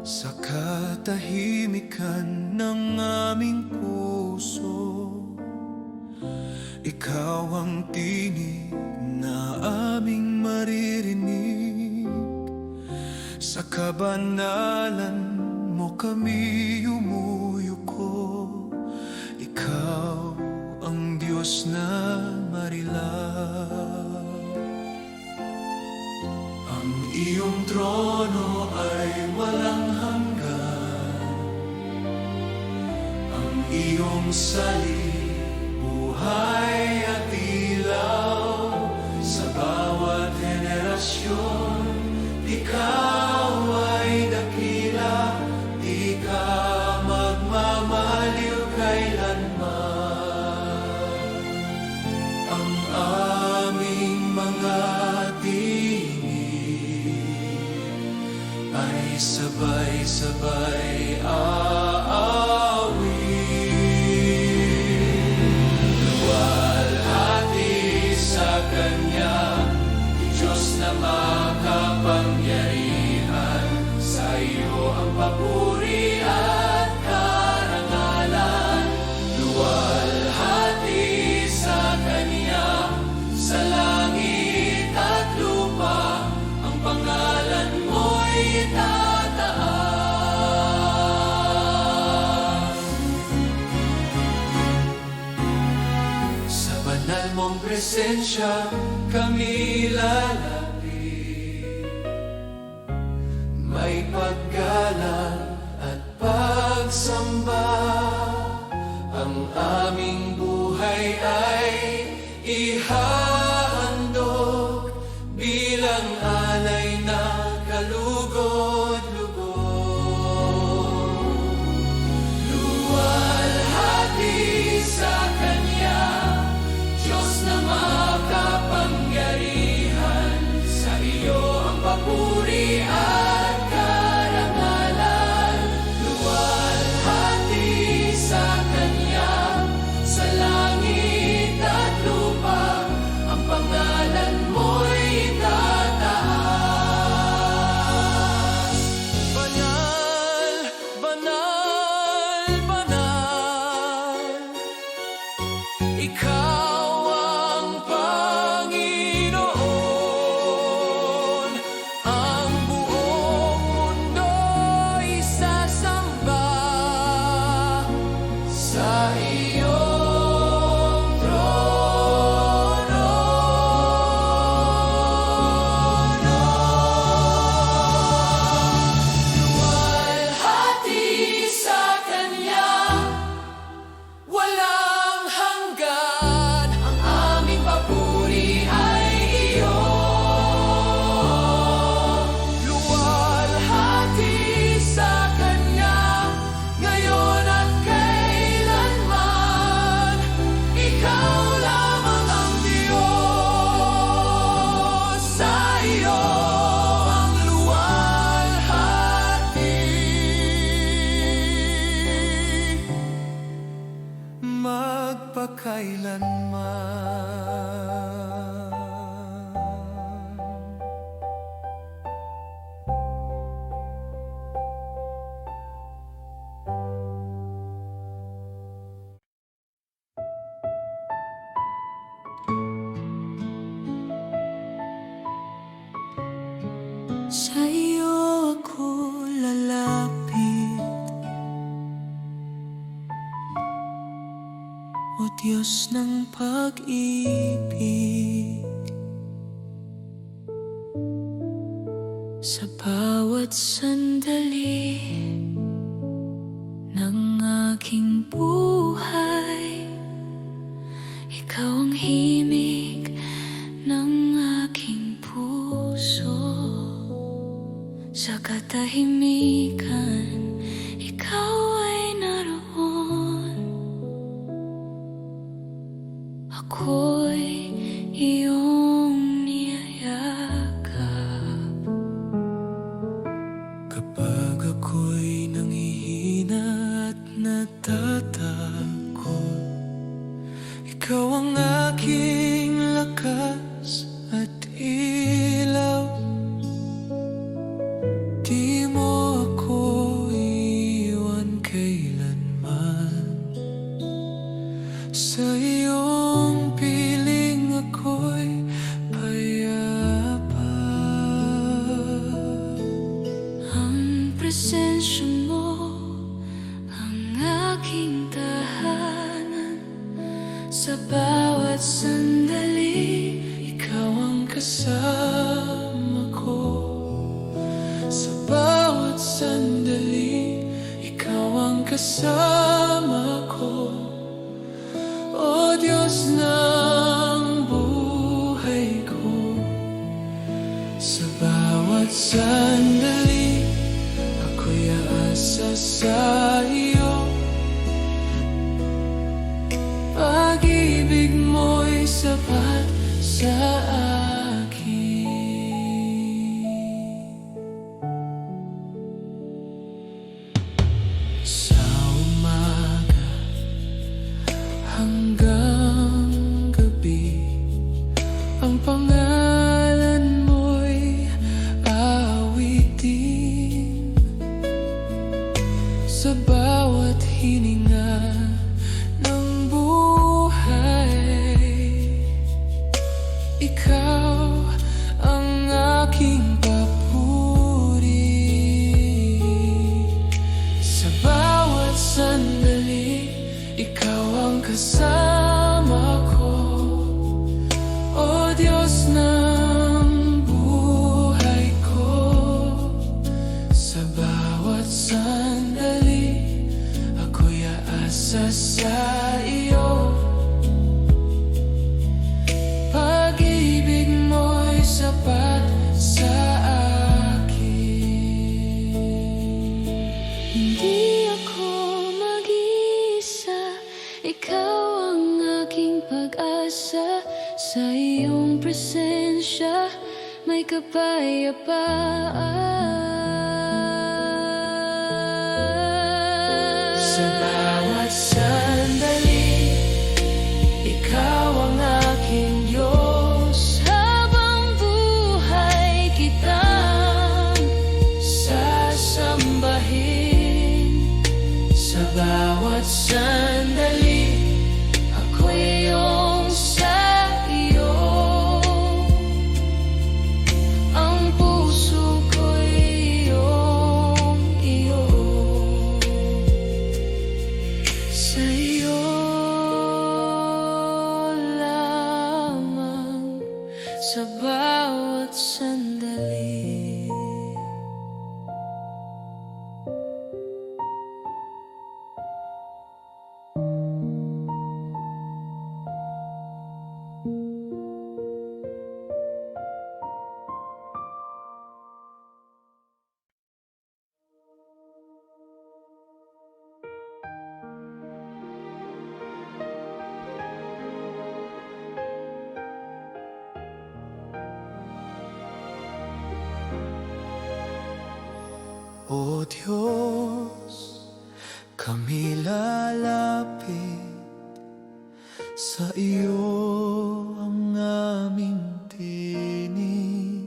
Sa katahimikan ng aming puso, ikaw ang tinig na aming maririnig. Sa kabanalan mo kami yumuyuko, ikaw ang Diyos na marilang. Ang iyong trono ay walang hanggan, ang iyong salin, buhay at ilaw. Sa bawat henerasyon, ikaw ay dakila, di ka magmamaliw kailanman. Ang aming mga ay sabay-sabay aawit. Luwalhati sa Kanya, Diyos na makapangyarihan. Sa iyo ang papuri at karangalan. Luwalhati sa Kanya, sa langit at lupa, ang pangalan mo'y tataas. Sa banal mong presensya kami lalapit, may paggalang at pagsamba. Ang aming buhay ay ihahandog bilang alay na kalugod-lugod. Luwalhati sa Kanya, Diyos na makapangyarihan. Sa iyo ang papuri at karangalan. Luwalhati sa Kanya, sa langit at lupa, ang pangalan mo'y tataas. Banal, banal, banal, ikaw ang Panginoon. Ang buong mundo'y sasamba sa iyong trono. Luwalhati sa Kanya, walang hanggan, ang aming papuri ay iyo. Luwalhati sa Kanya, ngayon at kailanman, ikaw lamang ang Diyos. Sa iyo ang luwalhati, magpakailanman. Sa iyo ako lalapit, O Diyos ng pag-ibig. Sa bawat sandali ng aking buhay, ikaw ang himig ng aking puso. Sa katahimikan, ikaw ay naroon. Ako'y iyong niyayakap. Kapag ako'y nanghihina at natatakot, ikaw ang aking lakas at ilaw. Di mo ako presensya mo ang aking tahanan. Sa bawat sandali, ikaw ang kasama ko. Sa bawat sandali, ikaw ang kasama ko. O Diyos ng buhay ko, sa bawat sandali, ako'y aasa sa iyo. Pag-ibig mo'y sapat sa akin. Sa umaga hanggang gabi, ang pangalan mo'y awitin. Sa bawat hininga ng buhay, ikaw ang aking papuri. Sa bawat sandali, ikaw ang kasama ko. O Diyos ng buhay ko, sa bawat sandali, ako'y aasa sa iyo. Pag-ibig mo'y sapat sa akin. Hindi ako mag-isa, ikaw ang aking pag-asa. Sa iyong presensya, may kapayapaan. Sa bawat sandali, ikaw ang aking Diyos. Habang buhay kitang sasambahin. Sa bawat sandali, ako'y iyong sa iyo. Ang puso ko'y iyong iyo. Sa iyo lamang, sa bawat sandali. O Diyos, kami lalapit sa iyo, ang aming tinig.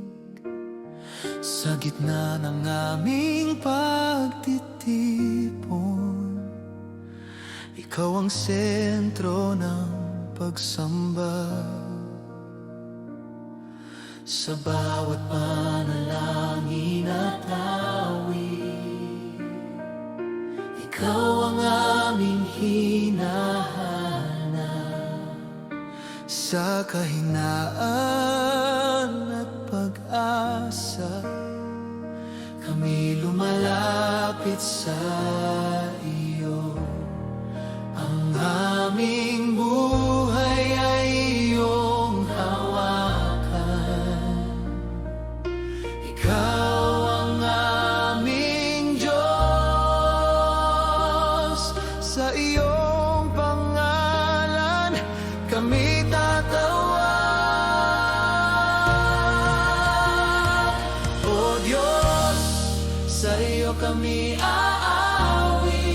Sa gitna ng aming pagtitipon, ikaw ang sentro ng pagsamba. Sa bawat panalangin at awit, ikaw ang aming hinahanap. Sa kahinaan at pag-asa, kami lumalapit sa iyo. Ang aming buhay ay iyong hawakan. Ikaw ang aming Diyos. Sa iyong pangalan kami tatawag. O Diyos, sa iyo kami aawit.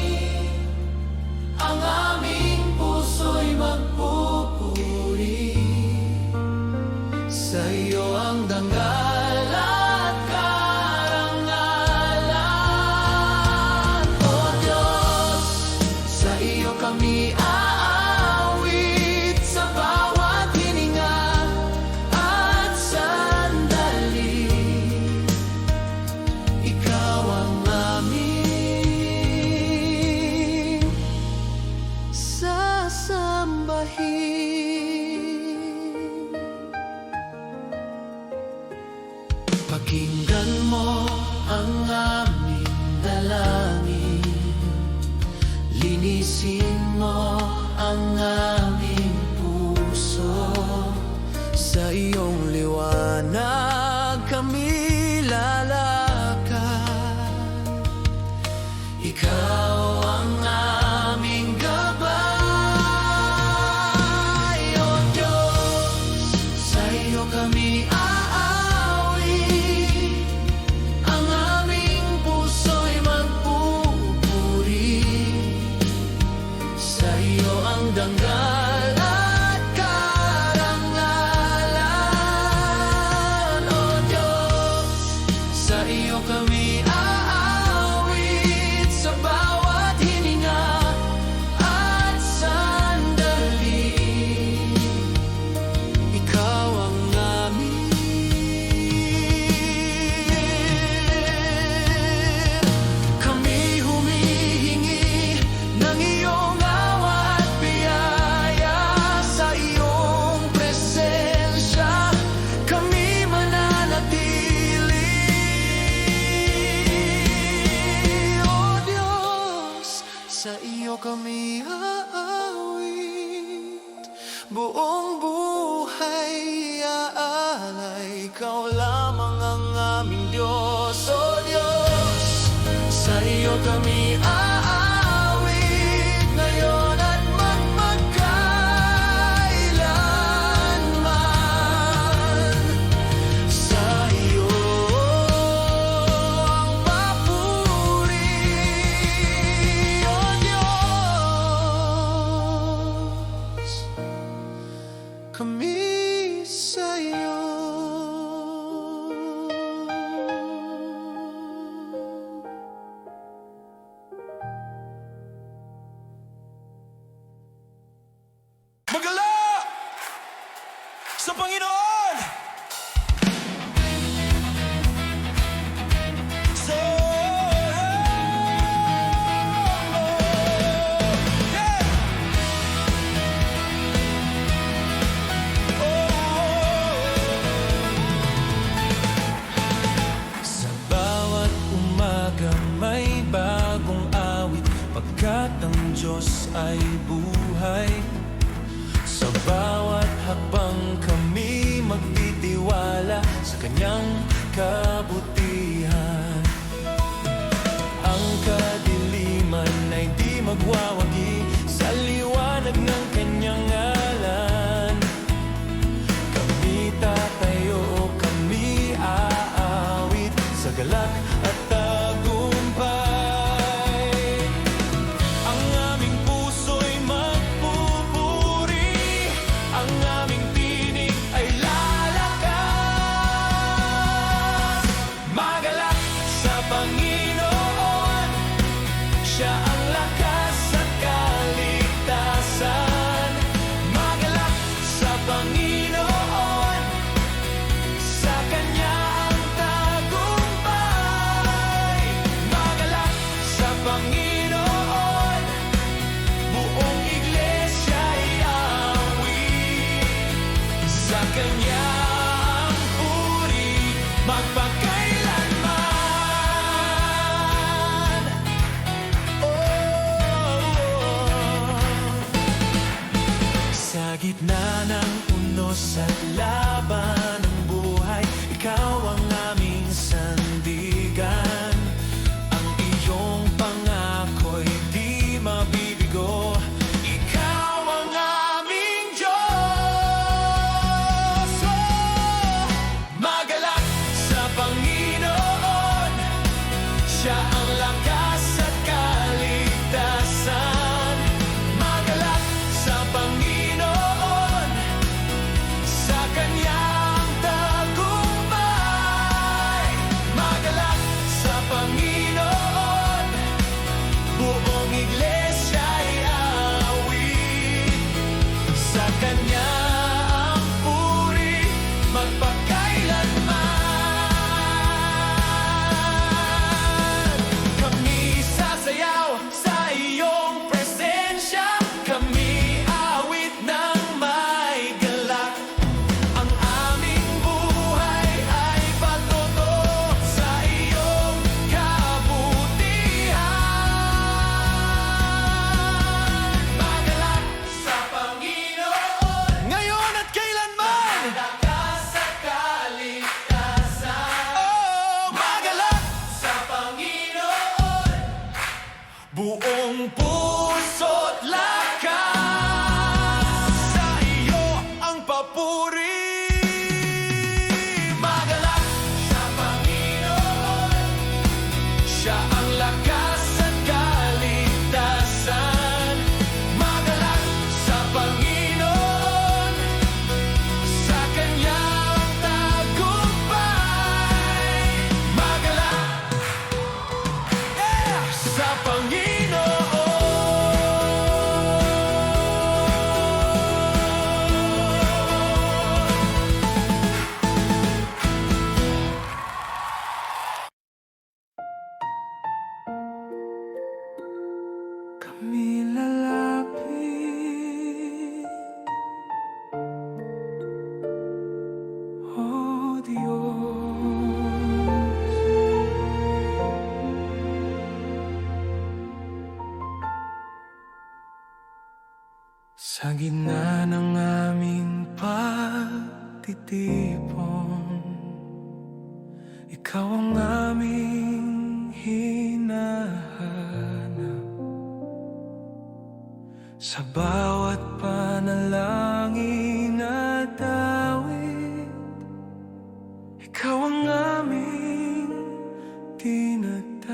Ang aming puso'y magpupuri. Sa iyo ang dangal at karangalan. O Diyos, sa iyo kami aawit. Sa bawat hininga at sandali, ikaw ang Ikaw ang aming gabay, O Diyos. Sa iyo kami aawi, ang aming puso'y magpupuri. Sa iyo ang dangal at karangalan, O Diyos. Sa iyo kami aawit sa bawat hininga at sandali. Ikaw ang amin. Kami humihingi ng iyong awa at biyaya. Sa iyong presensya kami mananatili. O Diyos, sa iyo kami aawit, buong buhay aalay. Ikaw lamang ang aming Diyos, O Diyos. Sa iyo kami aawit ngayon at magpagkailanman. Sa iyo ang papuri, O Diyos. Kami sa iyo. Magala sa Panginoon! So, yeah! Sa bawat umaga may bagong awit, pagkat ang Diyos ay buhay. Sa bawat hakbang kami magtitiwala sa kanyang kabutihan. Ang kadiliman ay di magwawagi sa liwanag ng kanyang ngalan. Kami tatayo, kami aawit sa galak at tagumpay. Ang aming puso'y magpupuri, ang aming tinig ay lalakas. Buong puso't lakas, sa iyo ang papuri. Magalak sa Panginoon, siya ang lakas at kaligtasan. Magalak sa Panginoon, sa kanyang tagumpay. Magalak sa Panginoon. Kami lalapit, O Diyos. Sa gitna ng aming pagtitipon, ikaw ang aming hinahanap. Sa bawat panalangin at awit, ikaw ang aming tinatawag.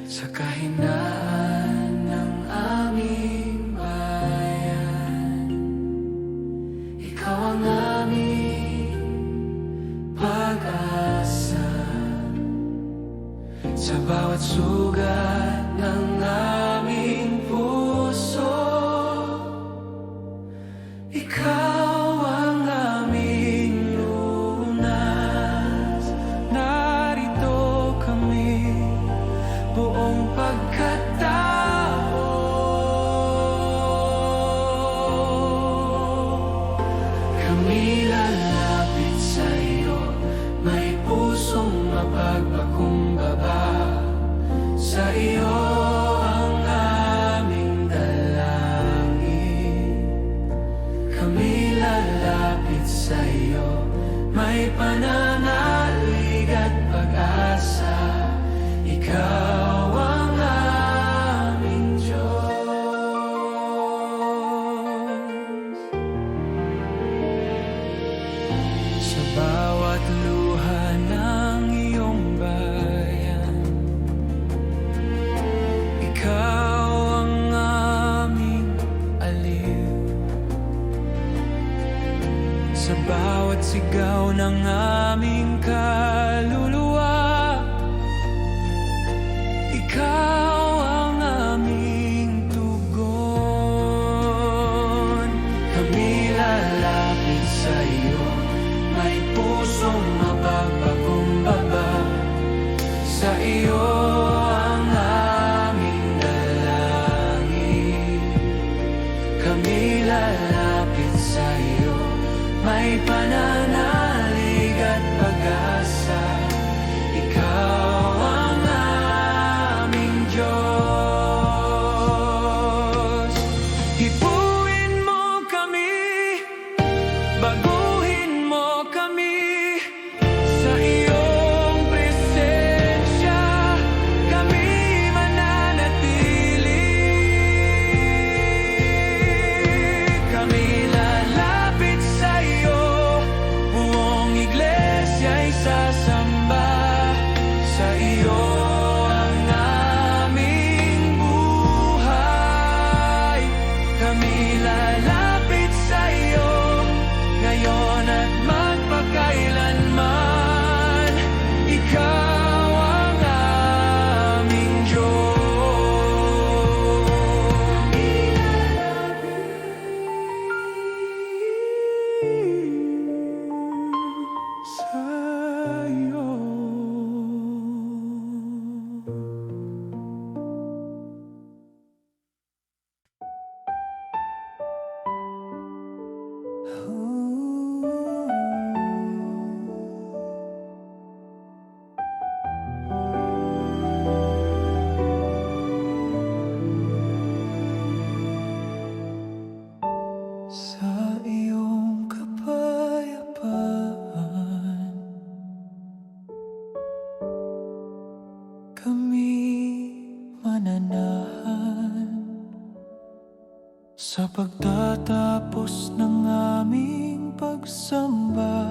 Sa kahinaan ng aming bayan, ikaw ang aming pag-asa. Sa bawat sugat ng aming puso, ikaw ang aming lunas. Narito kami, buong pagkatao. Kami lalapit sa iyo, may pusong mapagpakumbaba sa iyo. kami mananahan sa pagtatapos ng aming pagsamba.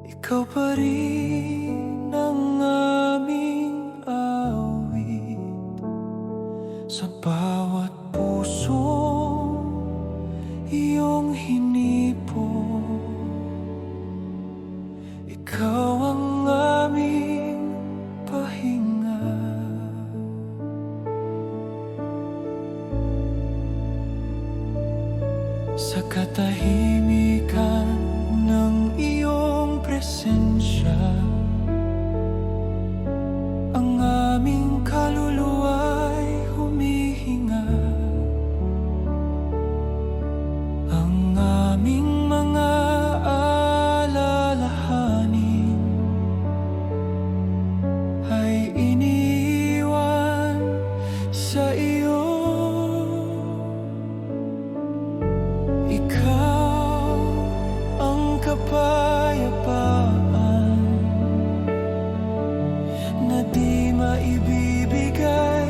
Ikaw pa rin ang aming awit sa bawat pusong iyong hinipon. Ikaw ang aming pahinga. Sa katahimikan ng iyong presensya, ang aming kaluluwa'y humihinga. Ang aming mga alalahanin ay iniiwan sa iyo. Ikaw ang kapayapaan na di maibibigay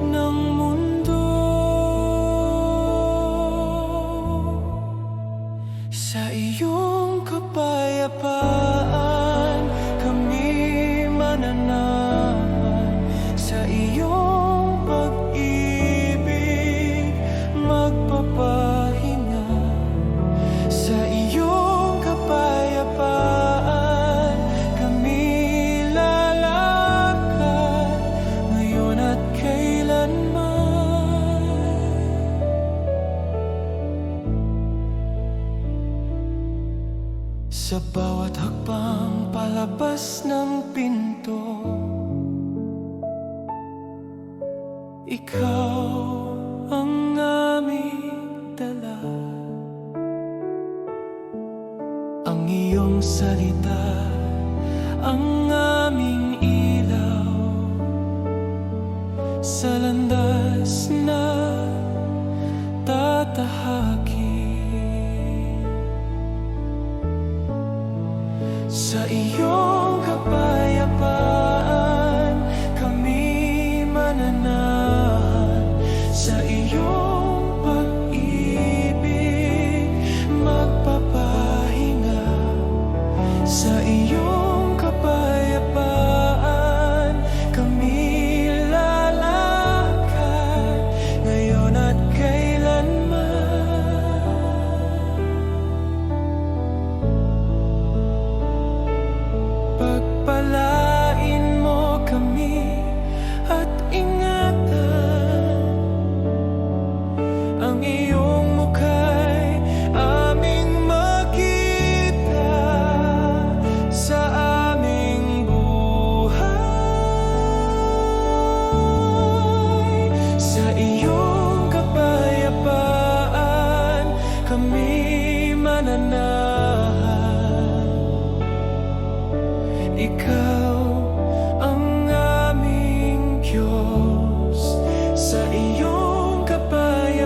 ng mundo. Sa iyong kapayapaan kami mananahan. Sa iyong pag-ibig magpapahinga. Sa iyong kapayapaan kami lalakad ngayon at kailanman. Sa bawat hakbang palabas ng pinto, ikaw ang aming dala. Ang iyong salita ang aming ilaw sa landas na tatahakin. Sa iyong kapayapaan kami mananahan. Sa iyong pag-ibig magpapahinga. Sa iyong kapayapaan kami lalakad ngayon at kailanman. Pagpalain mo kami at ingatan. Ang iyong mukha'y aming makita sa aming buhay. Sa iyong kapayapaan kami mananahan. Ikaw ang aming Diyos. Sa iyong kapayapaan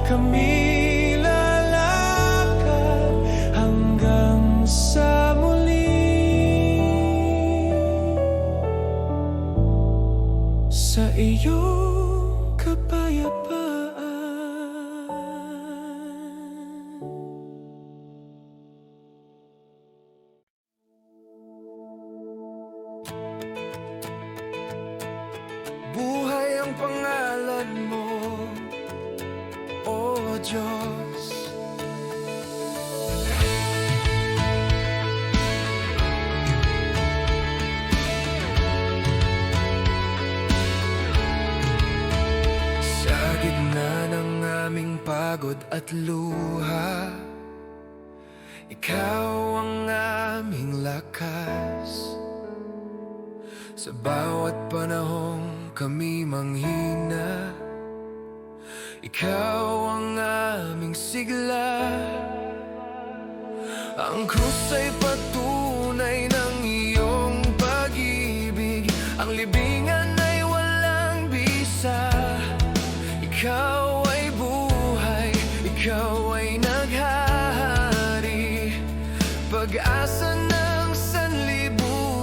kami lalakad hanggang sa muli. Sa iyong kapayapaan. Buhay ang pangalan mo, O Diyos. Sa gitna ng aming pagod at luha, ikaw ang aming lakas. Sa bawat panahong kami manghina, ikaw ang aming sigla. Ang krus ay patunay ng iyong pag-ibig. Ang libingan ay walang bisa. Ikaw ay buhay, ikaw ay naghahari. Pag-asa ng sanlibutan.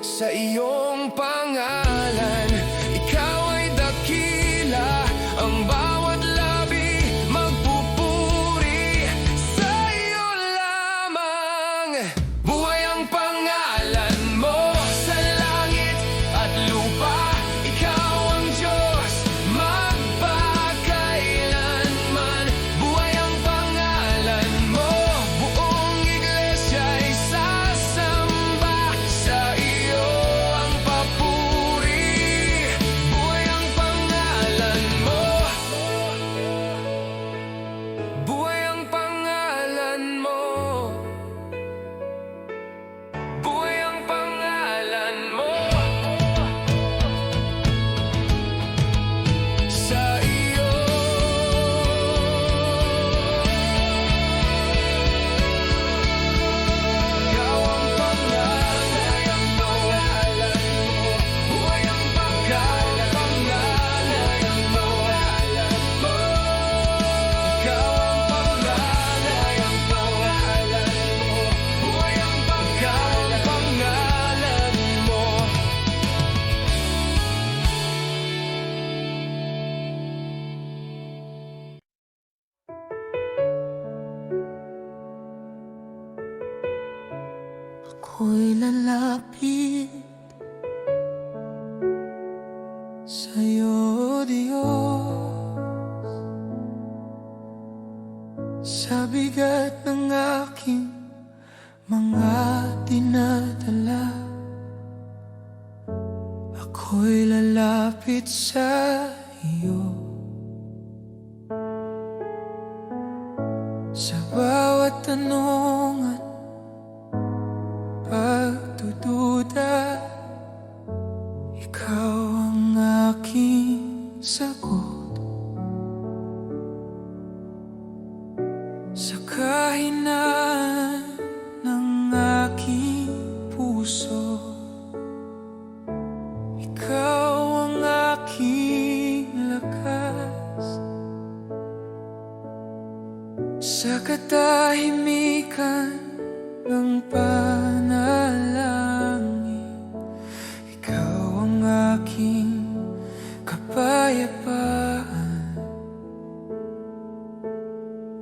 sa iyong pangalan. Ikaw ay dakila, ang bawat labi magpupuri sa iyo lamang. Buhay ang pangalan mo sa langit at lupa. Ikaw ang Diyos magpakailanman. Buhay ang pangalan mo, buong iglesia ay sasamba sa iyo ang papuri. Buhay ang pangalan mo, buhay ang pangalan mo, buhay ang pangalan mo. Sa iyo ikaw ang pangalan mo, buhay ang pangalan mo. Ikaw ang pangalan mo, buhay ang pangalan mo. Ako'y lalapit sa'yo, Diyos, sa bigat ng aking mga dinadala. Ako'y lalapit sa iyo sa bawat tanong at pagdududa. Ikaw ang aking sagot sa kahinaan ng aking puso. Ikaw ang aking lakas sa katahimikan ng panalangin. Ikaw ang aking kapayapaan.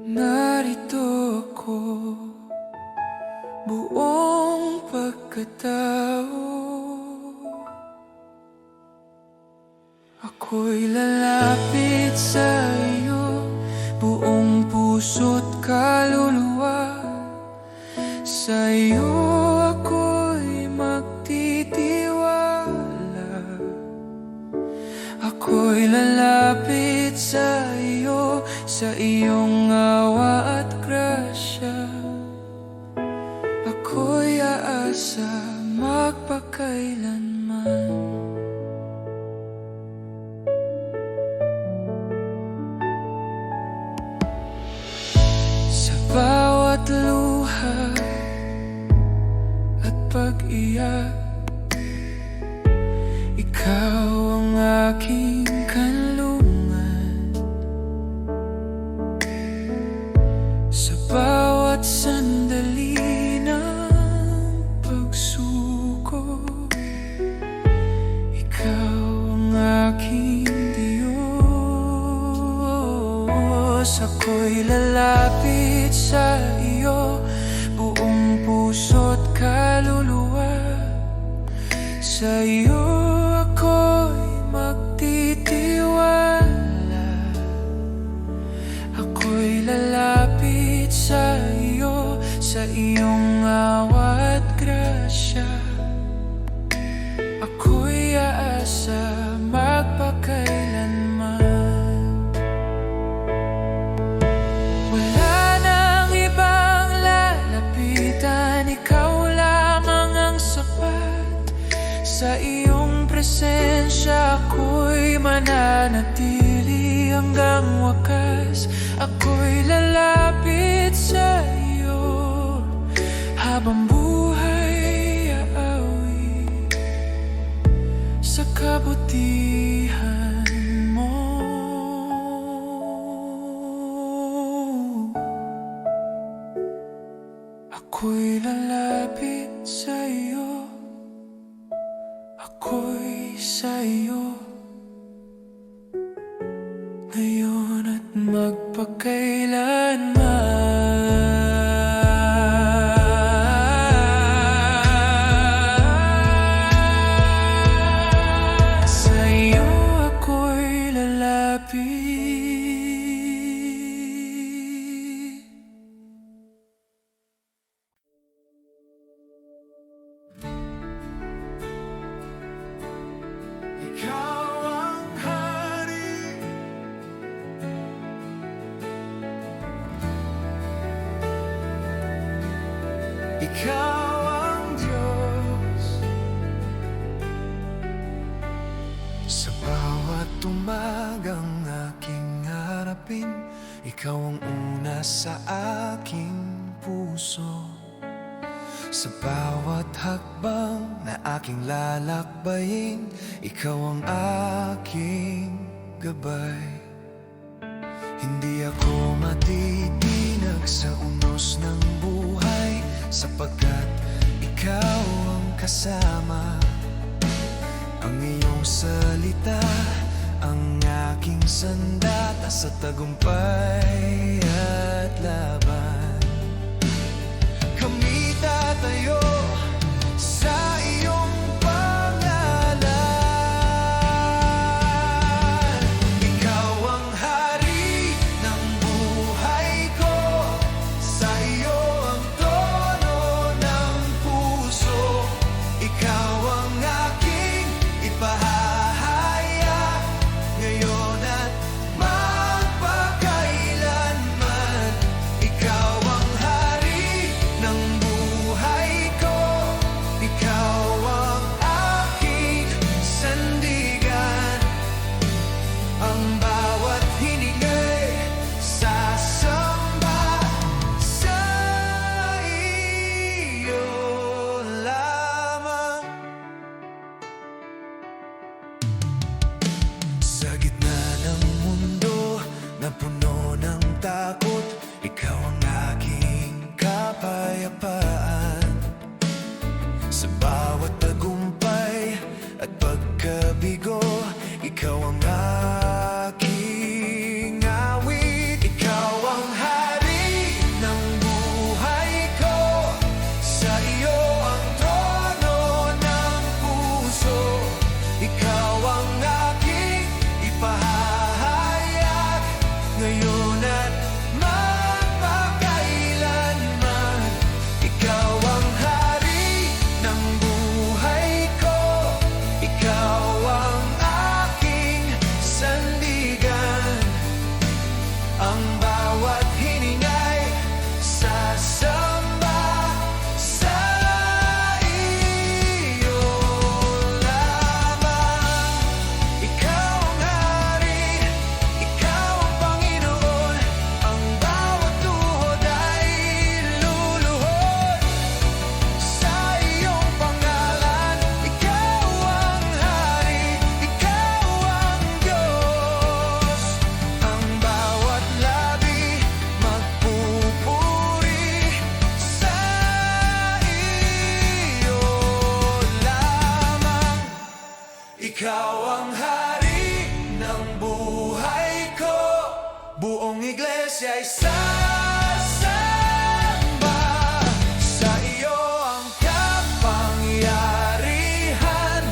Narito ako, buong pagkatao. Ako'y lalapit sa iyo, buong puso't kaluluwa. Sa iyo ako'y magtitiwala. Ako'y lalapit sa iyo, sa iyong awa at grasya. Ako'y aasa magpakailanman. Sa bawat luha at pag-iyak, ikaw ang aking kanlungan. Sa bawat sandali ng pagsuko, ikaw ang aking Diyos. Ako'y lalapit sa iyo, buong puso't kaluluwa. Sa iyo ako'y magtitiwala. Ako'y lalapit sa iyo, sa iyong awa at grasya. Ako'y aasa magpakailanman. Wala nang ibang lalapitan, ikaw lamang ang sapat. Sa iyong presensya ako'y mananatili hanggang wakas. Ako'y lalapit sa iyo, habang buhay aawi sa kabutihan mo. Ako'y lalapit sa iyo, yakapin. Ikaw ang una sa aking puso. Sa bawat hakbang na aking lalakbayin, ikaw ang aking gabay. Hindi ako matitinag sa unos ng buhay, sapagkat ikaw ang kasama. Ang iyong salita ang aking sandata sa tagumpay at laban. Kami tatayo sa iyong pangalan. Ikaw ang hari ng buhay ko, sa iyo ang trono ng puso. Ikaw ang aking ipahahayag ngayon at magpakailanman. Ikaw ang hari ng buhay ko, ikaw ang aking sandigan. Ang bawat hinigay sasamba sa iyo lamang. Sa gitna ng mundo na puno ng takot, ikaw ang aking kapayapaan. Sa bawat tagumpay at pagkabigo, ikaw ang aking awit. Ikaw ang hari ng buhay ko, sa iyo ang trono ng puso. Ikaw ang aking ipahahayag ngayon at magpakailanman. Ikaw ang hari ng buhay ko, ikaw ang aking sandigan. Ang bawat hiningay sasamba sa iyo lamang. Ikaw ang hari, ikaw ang Panginoon. Ang bawat tuhod ay luluhod sa iyong pangalan. Ikaw ang hari, ikaw ang Diyos. Ang bawat labi magpupuri sa iyo lamang. Ikaw ang hari ng buhay ko, buong iglesia ay sasamba sa iyo ang kapangyarihan.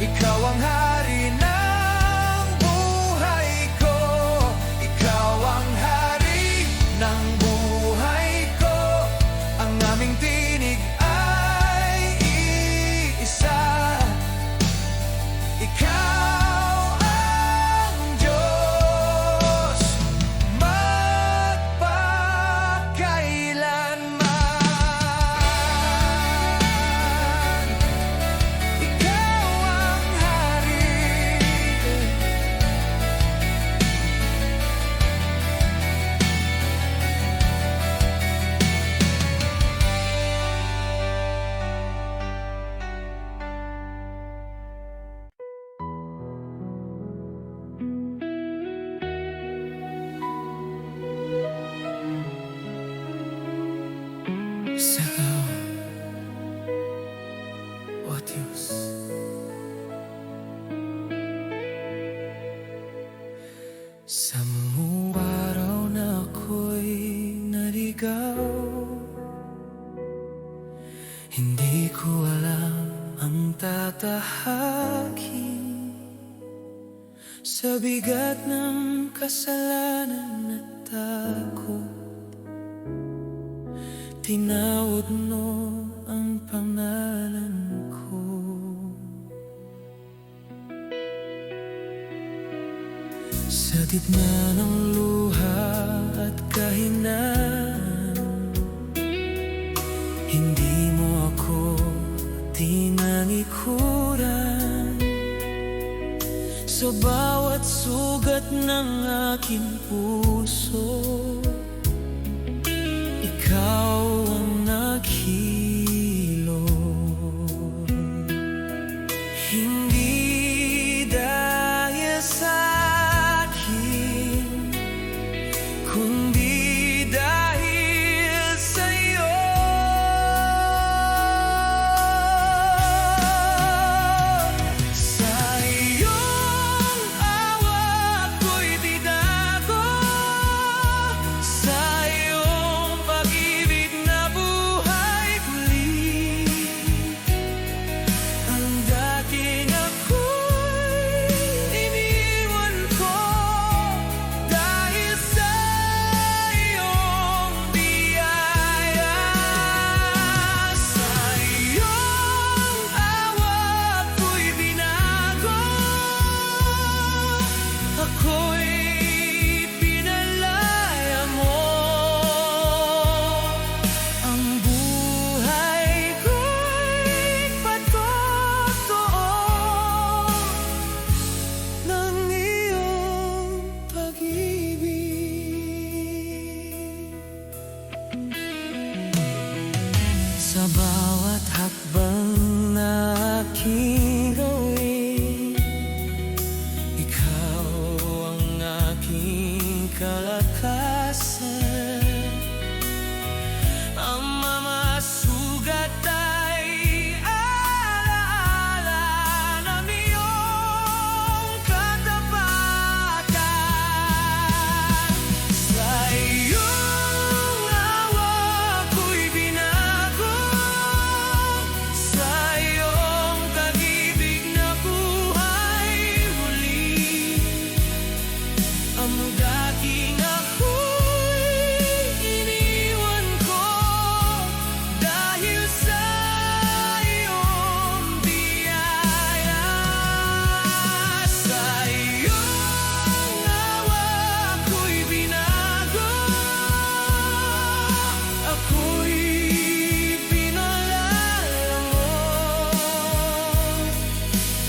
Ikaw ang hari ng buhay ko, ikaw ang hari ng buhay ko. Ang aming tinig ay iisa. Ikaw ang Diyos magpakailanman. Ikaw ang hari. Sigaw, O Diyos. Sa mga araw na ako'y naligaw, hindi ko alam ang tatahakin. Sa bigat ng kasalanan at takot, tinawag mo ang pangalan ko. Sa gitna ng luha at kahinaan, hindi mo ako tinangikuran. Sa bawat sugat ng aking puso, ikaw ang naghilom. Hindi dahil sa akin, kundi dahil sa'yo. Sa iyong awa ko'y binago, sa iyong pag-ibig na buhay muli. Ang dating ako'y iniwan ko dahil sa iyong biyaya. Sa iyong awa ko'y binago, ako'y pinalaya mo. Ang buhay ko'y patotoo ng iyong pag-ibig. Sa bawat hakbang na aking gawin, ikaw ang aking kalakasan. Ang mga sugat ay alaala ng iyong katapatan. Sa iyong awa ko'y binago, sa iyong pag-ibig na buhay muli. Ang dating ako'y iniwan ko dahil sa iyong biyaya. Sa iyong awa ko'y binago, ako'y pinalaya mo.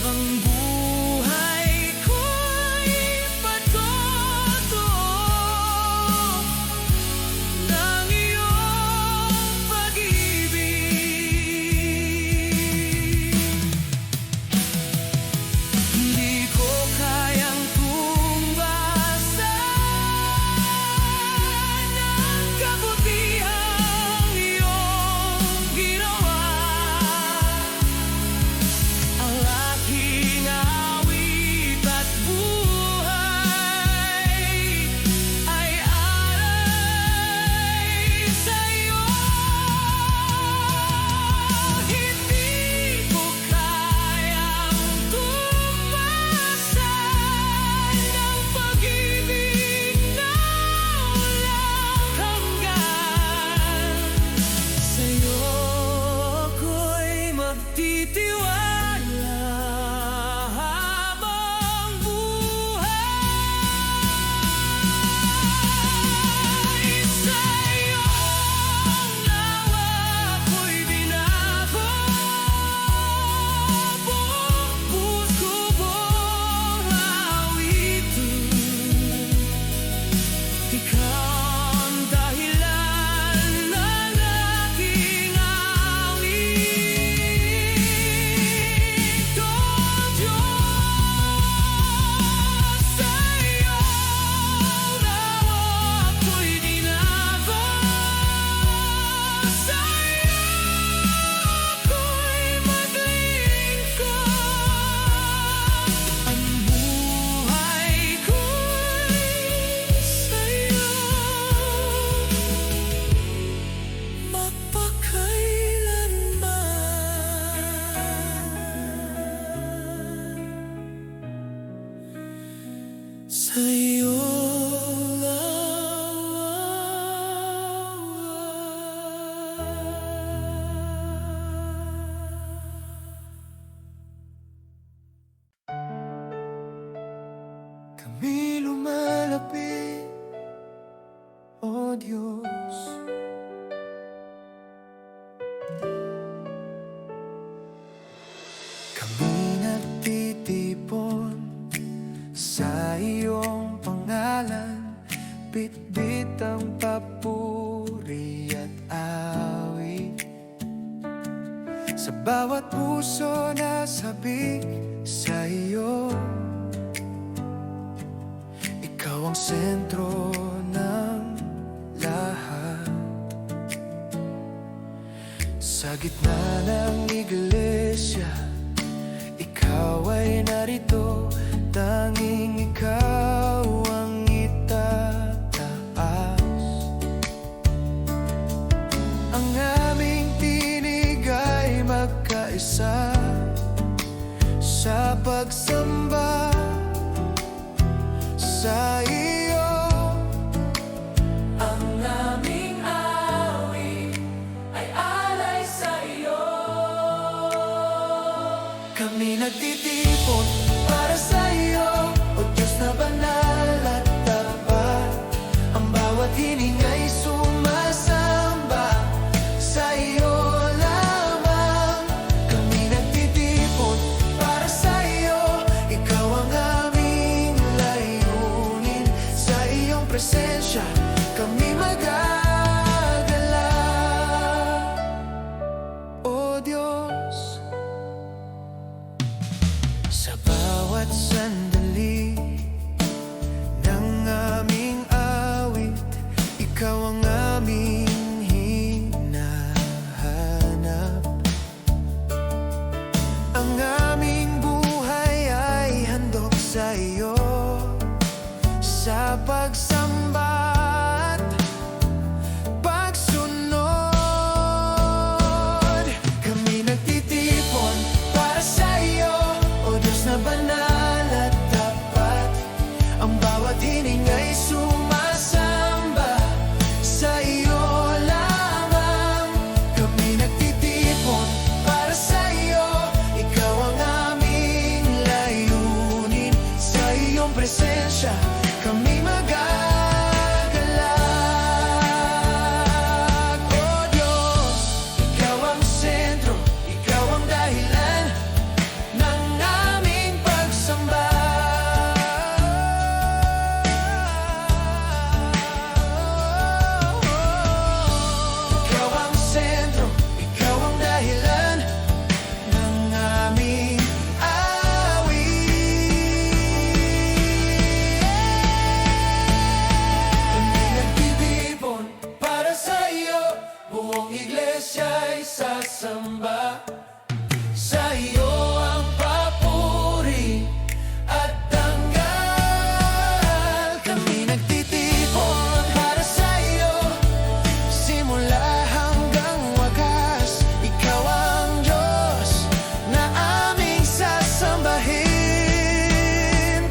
Ang buhay ko'y patotoo ng iyong pag-ibig. Hindi ko kayang tumbasan ang kabutihang iyong ginawa. Ang aking awit at buhay ay alay sa'yo. Hindi ko kayang tumpasan ang pag-ibig na walang hanggan. Sa'yo ako'y magtitiwala habang buhay. Sa iyong awa ko'y binago, buong puso kong awitin. Ikaw ang dahilan ng aking awit. Oh Diyos, sa iyong awa ko'y binago, sa iyo ako'y maglingkod. Ang buhay ko'y sa'yo magpakailanman. Sa'yo kami lumalapit, O Diyos. Kami nagtitipon sa sa bawat puso na sabik sa iyo. Ikaw ang sentro ng lahat. Sa gitna ng iglesia, ikaw ay narito. Tanging ikaw ang itataas. Ang aming tinig ay magkaisa sa pagsamba sa iyo. Ang aming awit ay alay sa iyo. Kami nagtitipon para sa iyo, O Diyos na banal at tapat. Ang bawat hining ay sumasamba sa iyo lamang. Kami nagtitipon para sa iyo, ikaw ang aming layunin. Sa iyong presensya kami magagalak, O Diyos. Sa bawat sandali ng aming awit, ikaw ang aming hinahanap. Ang aming buhay ay handog sa iyo, sa pagsamba at pagsunod. Kami nagtitipon para sa iyo, O Diyos na banal at tapat. Ang bawat hining ay sumasamba sa iyo lamang. Kami nagtitipon para sa iyo, ikaw ang aming layunin. Sa iyong presensya kami magagalak, O Diyos. Ikaw ang sentro, ikaw ang dahilan ng aming pagsamba. Ikaw ang sentro, ikaw ang dahilan ng aming awit. Kami nagtitipon para sa iyo, buong iglesia ay sasamba. Sa iyo ang papuri at tanggal. Kami nagtitipon para sa iyo, simula hanggang wakas. Ikaw ang Diyos na aming sasambahin.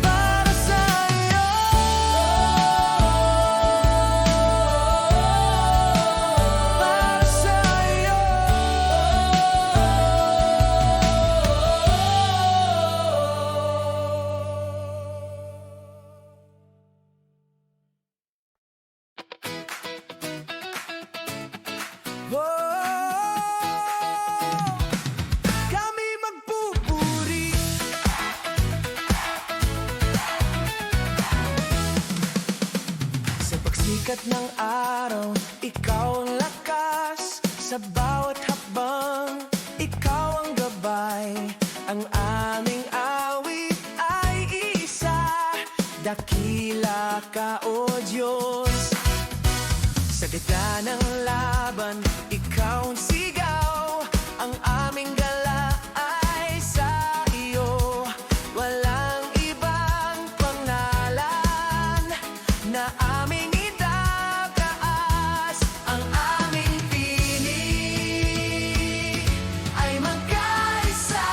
Para sa iyo, para sa iyo. Kami magpupuri sa pagsikat ng araw. Ikaw ang lakas sa bawat hakbang. Ikaw ang gabay. Ang aming awit ay isa. Dakila ka, O Diyos. Sa gitna ng laban, ikaw ang sigaw. Ang aming gala ay sa iyo. Walang ibang pangalan na aming itataas. Ang aming tinig ay magkaisa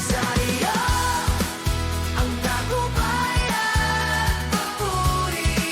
sa iyo. Ang tagumpay at papuri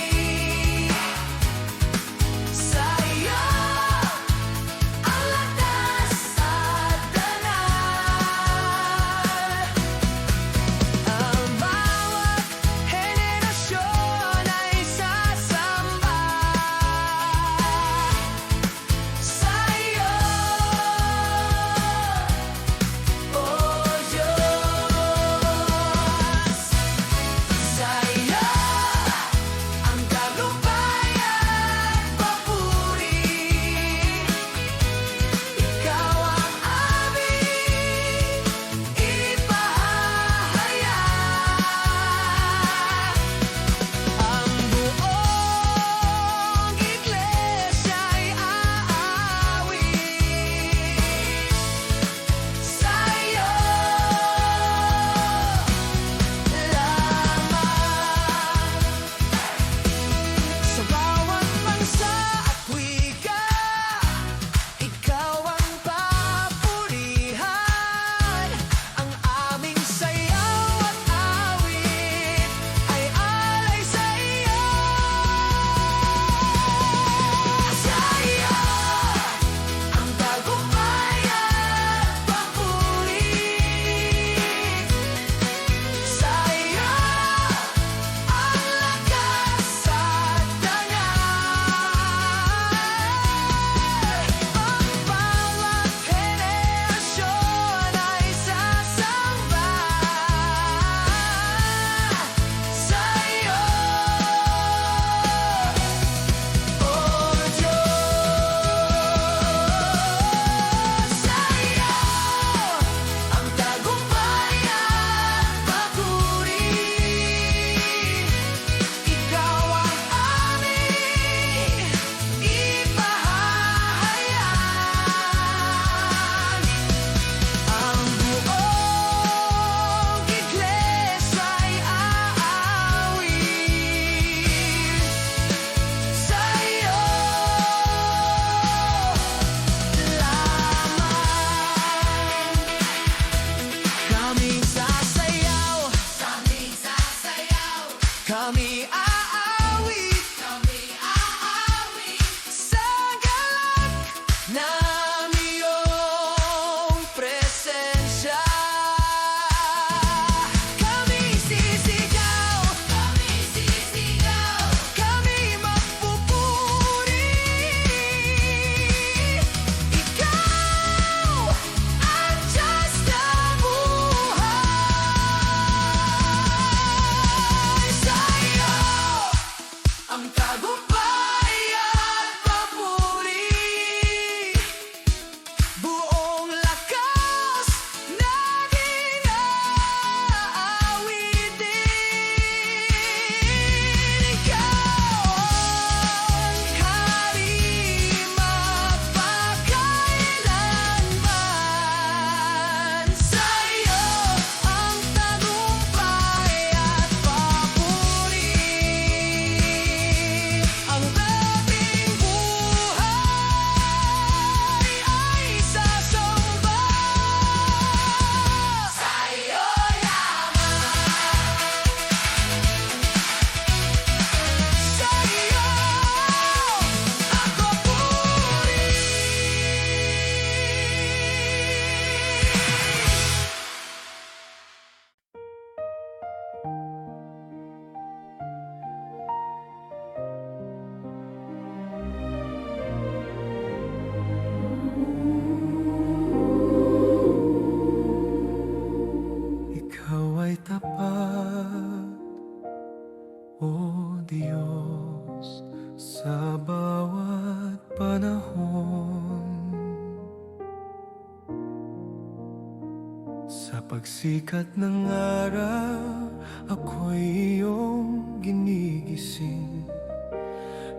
pagsikat ng araw, ako'y iyong ginigising.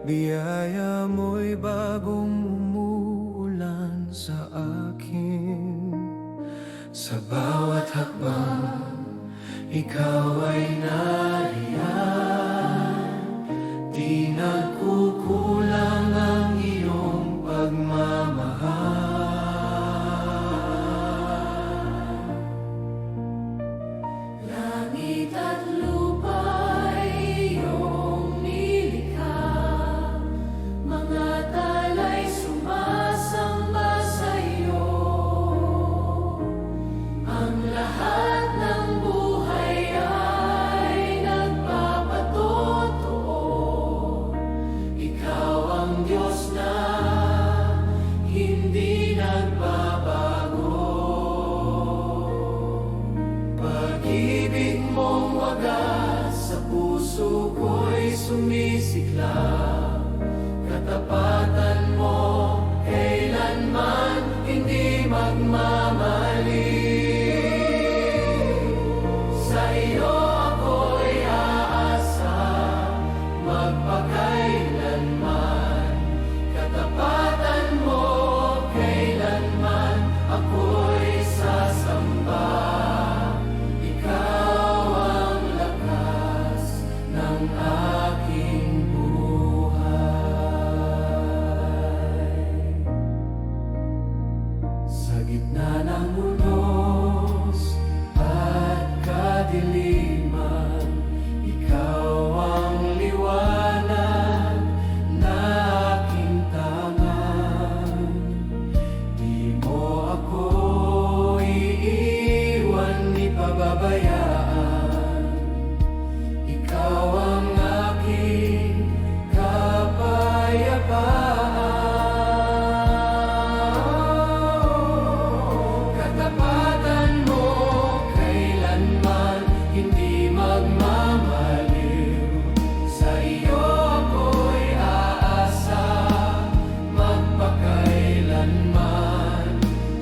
Biyaya mo'y bagong umuulan sa akin. Sa bawat hakbang, ikaw ay nariyan. Di nagkukulang ang iyong pagmamahal. Langit at lupa'y iyong nilikha, mga tala'y sumasamba sa iyo. Ang lahat ng buhay ay nagpapatotoo. Ikaw ang Diyos na hindi nagbabago. Pag-ibig mong wagas sa puso ko'y sumisiklab. Katapatan mo kailanman hindi magmamaliw. Sa iyo ako'y aasa magpakailanman. Katapatan mo kailanman ako'y sasamba. Ikaw ang lakas ng aking buhay. Sa gitna ng unos at kadiliman, ikaw ang liwanag na aking tangan. Di mo ako iiwan ni pababayaan. Ikaw ang aking kapayapaan. Katapatan mo kailanman hindi magmamaliw. Sa iyo ako'y aasa magpakailanman.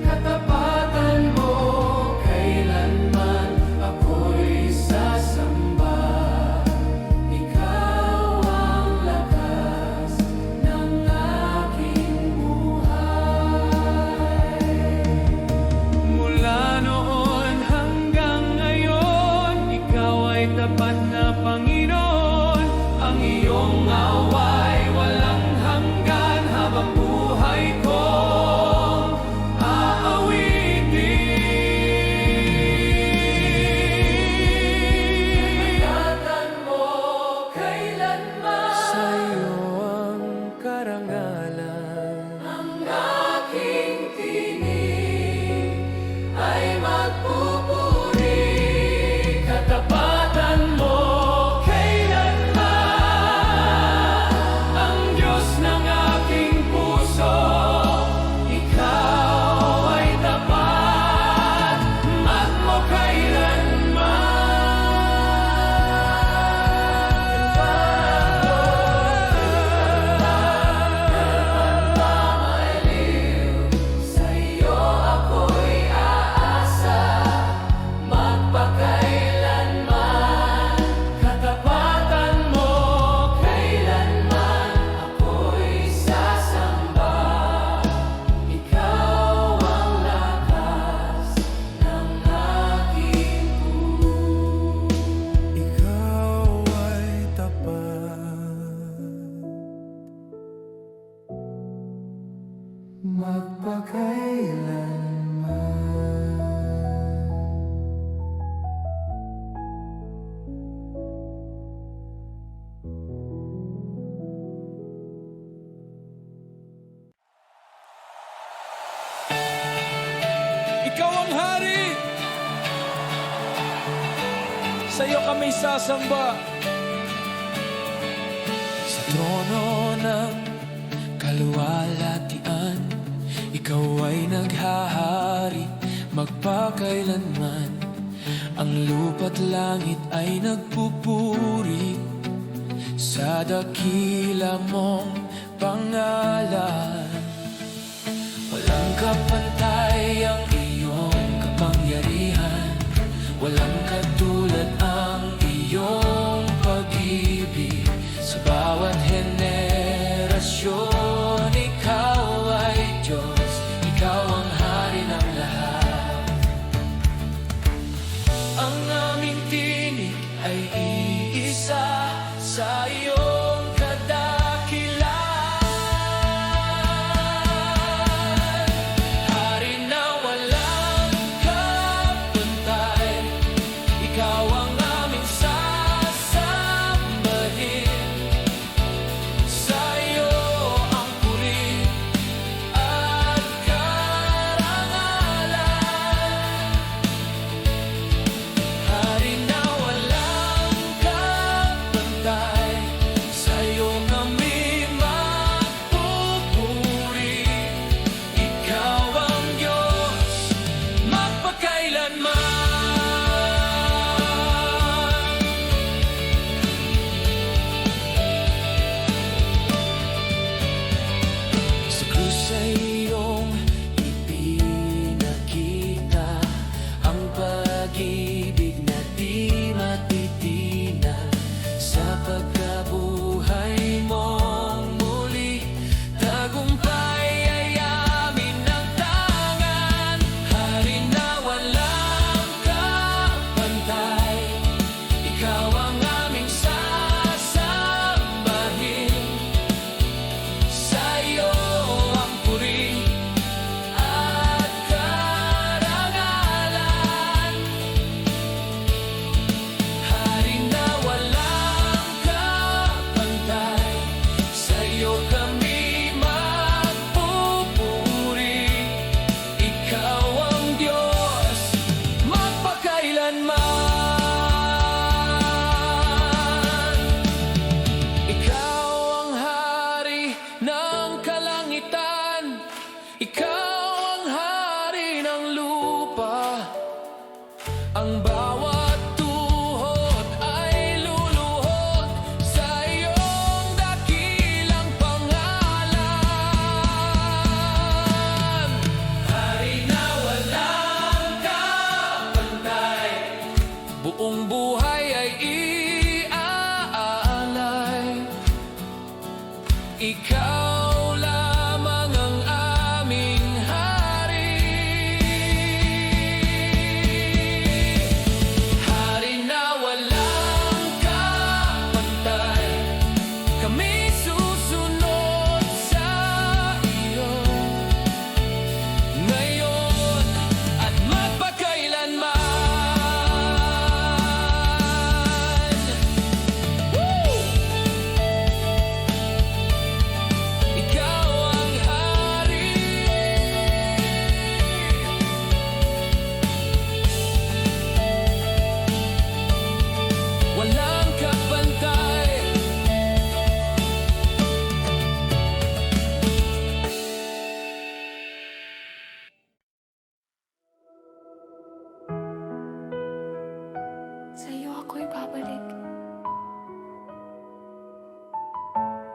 Katapatan mo kailanman ako'y sasamba. Ikaw ang lakas ng aking buhay. Mula noon hanggang ngayon, ikaw ay tapat na Panginoon. Ang iyong away walang hanggan habang buhay kong aawitin. Ingatan mo kailanman Sa iyo ang karangalan. ang aking tinig ay magpupuri. Katapatan mo kailanman, ang Diyos ng aking puso. Ikaw ay tapat, mo Sa iyo ako'y aasa magpakailanman. Katapatan mo Kailanman ako'y sasamba. Ikaw ang lakas ng aking buhay. ikaw ay tapat, magpakailanman. Ikaw ang hari. Sa iyo kami sasamba. Sa trono ng kaluwalhatian, ikaw ay naghahari magpakailanman. Ang lupa't langit ay nagpupuri sa dakila mong pangalan. Walang kapantay ang iyong kapangyarihan. Walang katulad ang iyong pag-ibig. Sa bawat henerasyon, ikaw ay Diyos. Ikaw ang hari ng lahat. Ang aming tinig ay iisa sa iyong kadakilan. Hari na walang kapantay, ikaw ang aming sasambahin. Sa iyo ang puri at karangalan. Hari na walang kapantay, sa iyo kami magpupuri. Ikaw ang Diyos magpakailanman. Sa krus ay iyong ipinakita ang pag-ibig na di matitinag. Sa pagkabuhay mong muli, tagumpay ay amin ng tangan. Hari na walang kapantay, ikaw ang aming sasambahin. Sa iyo ang puri at karangalan. Hari na walang kapantay, sa iyo kami magpupuri. Ikaw ang Diyos magpakailanman. Ikaw ang hari ng kalangitan, ikaw ang hari ng lupa. Ang bawat tuhod ay luluhod sa iyong dakilang pangalan. Hari na walang kapantay, buong buhay ay iaalay. Ikaw lamang ang aming hari. Hari na walang kapantay, kami susunod sa iyo ngayon at magpakailanman. Ikaw ang hari. Walang kapantay. Sa iyo ako'y babalik.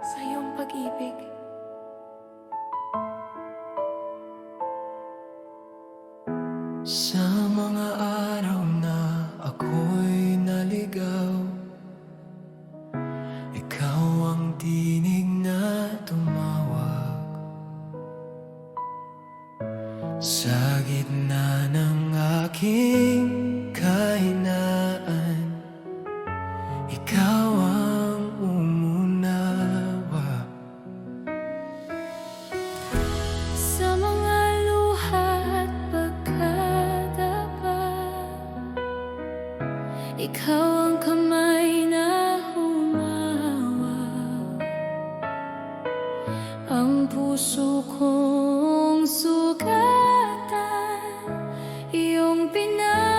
Sa iyong pag-ibig. Sa mga araw na ako'y naligaw, ikaw ang tinig na tumawag. Sa gitna ng aking kahinaan, ikaw ang umunawa. Sa mga luha at pagkadapa, ikaw ang kamay na humawak. Ang puso kong sugatan, iyong pinag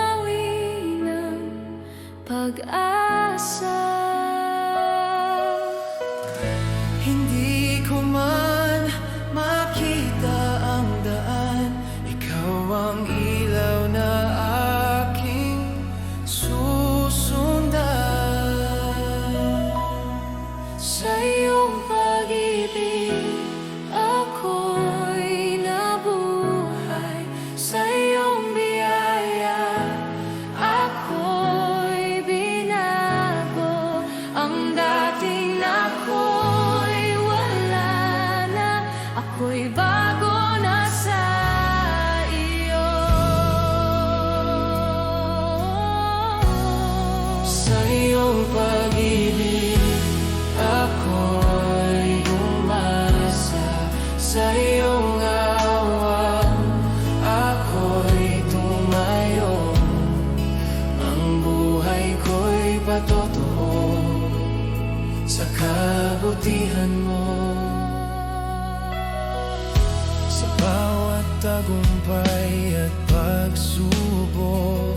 tagumpay at pagsubok.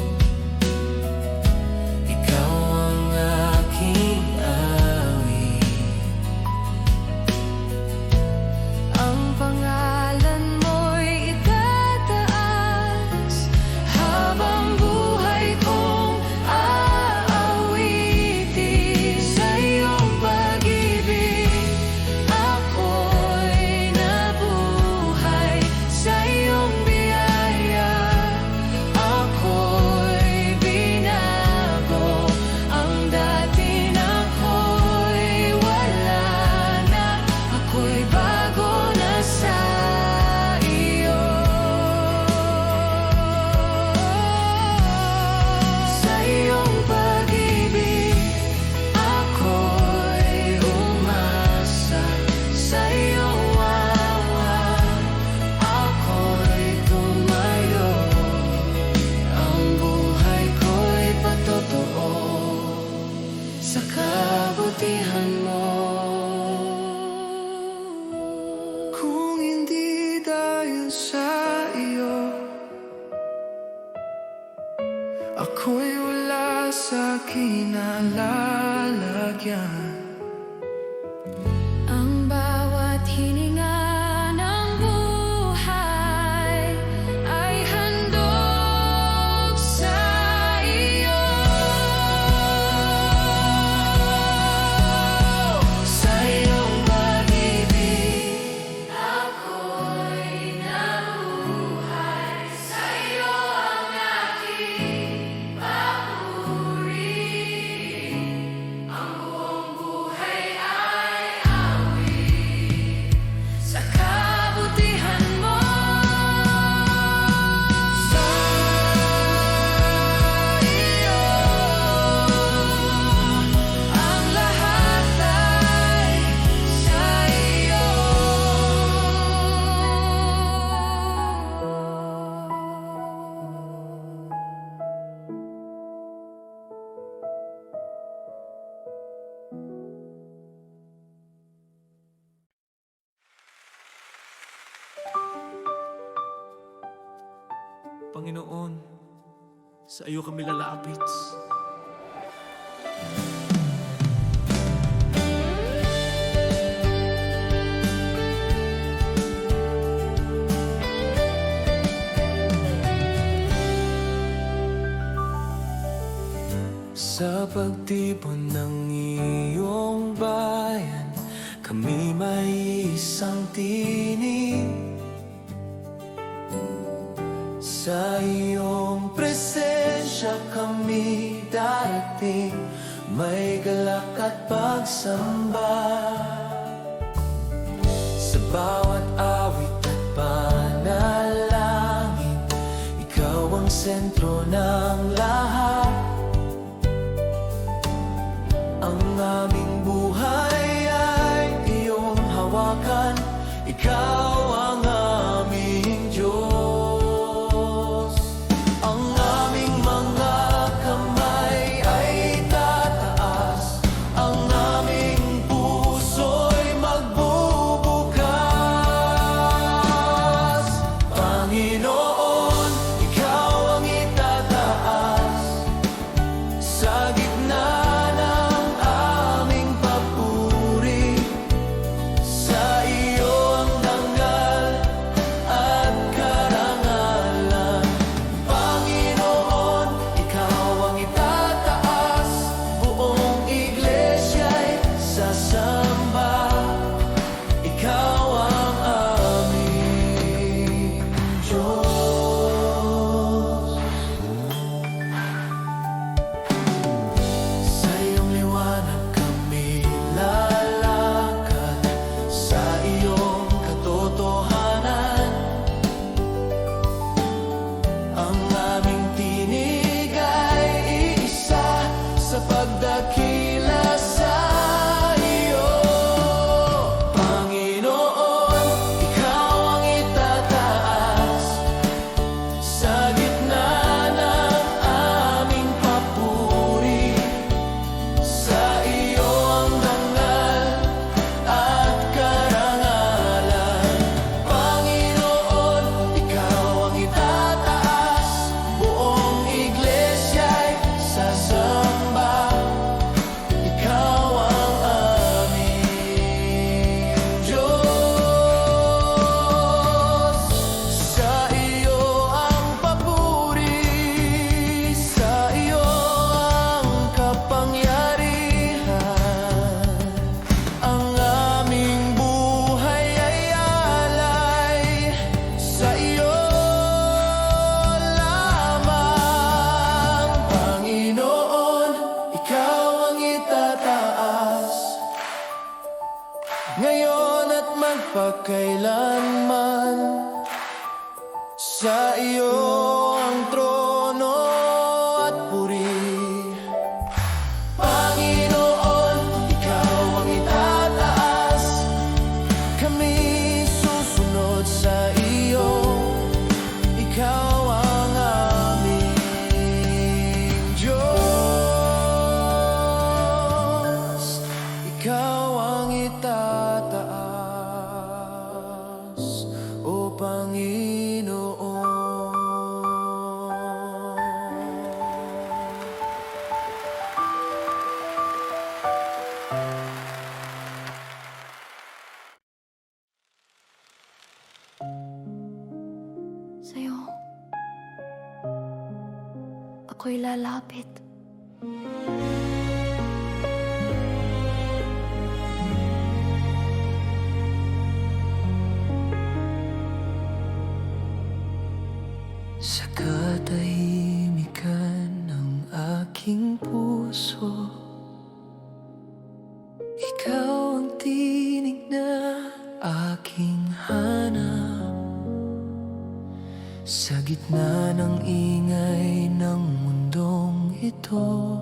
Ikaw ang aking awit. Ang pangalan mo'y itataas habang buhay kong aawitin. Sa iyong pag-ibig ako'y nabuhay. Sa iyong biyaya ako'y binago. Ang dati ako'y wala na, ako'y bago na sa iyo. Sa iyong pag-ibig ako'y umasa. Sa iyong wawa ako'y tumayo. Ang buhay ko'y patotoo sa kabutihan mo. Kung hindi dahil sa iyo, ako'y wala sa kinalalagyan. Ang bawat hininga ng buhay ay handog sa iyo. Sa iyong pag-ibig Ako'y nabuhay. Sa iyo ang aking papuri. Ang buong buhay ay awit sa kabutihan mo. sa iyo, Ang lahat ay sa iyo. Panginoon, sa iyo kami lalapit. sa pagtipon ng iyong bayan, kami may isang tinig. Sa iyong presensya kami darating, may galak at pagsamba. Sa bawat awit at panalangin, ikaw ang sentro ng lahat. Ang aming buhay ay iyong hawakan, ikaw ang aming Diyos. Ang aming mga kamay ay tataas, ang aming puso'y magbubukas. Sa iyo ang trono at puri. Panginoon, ikaw ang itataas. Kami susunod sa iyo. Ikaw ang aming Diyos. Ikaw ang itataas, O Panginoon. Sa'yo, ako'y lalapit. Sa katahimikan ng aking puso, ikaw ang tinig na aking hanap. Sa gitna ng ingay ng mundong ito,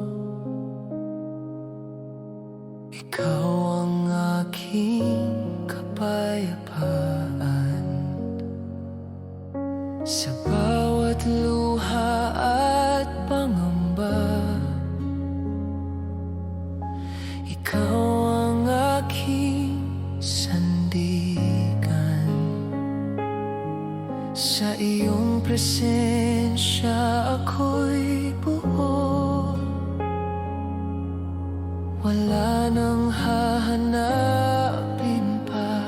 ikaw ang aking kapayapaan. Sa bawat luha at pangamba, ikaw ang aking sandigan. Sa iyong presensya ako'y buo. Wala nang hahanapin pa.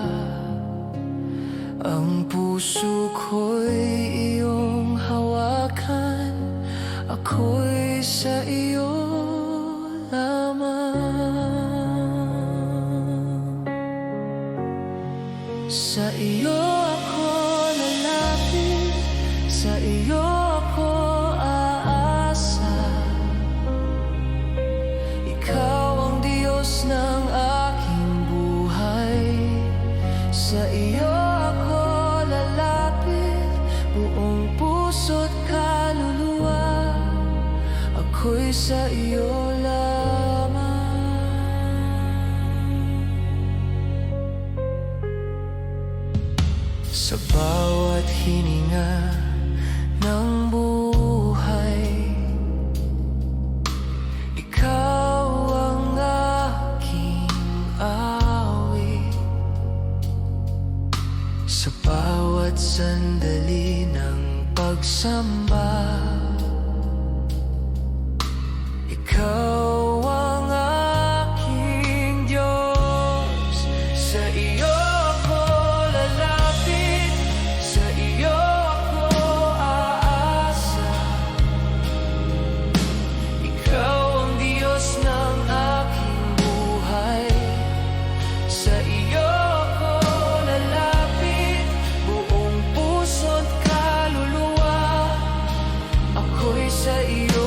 Ang puso ko'y iyong hawakan. Ako'y sa iyo lamang. Sa iyo ako lalapit, sa iyo ako aasa. Ikaw ang Diyos ng aking buhay. Sa iyo ako lalapit, buong puso't kaluluwa. Ako'y sa iyo lamang. Sa bawat hininga ng buhay, ikaw ang aking awit. Sa bawat sandali ng pagsamba, ikaw ang aking Diyos. Sa iyo ako lalapit, sa iyo ako aasa. Ikaw ang Diyos ng aking buhay. Sa iyo ako lalapit, buong puso't kaluluwa. Ako'y sa iyo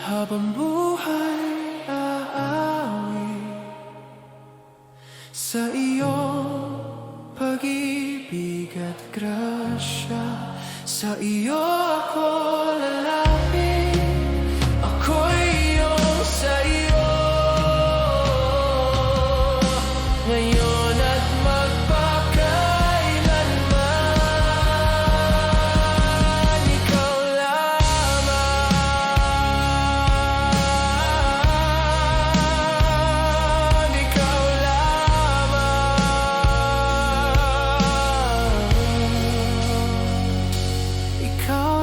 habang buhay aawit. Sa iyo pag-ibig at grasya, sa iyo ako lalapit. Ako'y iyong sa iyo ngayon at magpakailanman. Ikaw lamang, ikaw lamang. Ikaw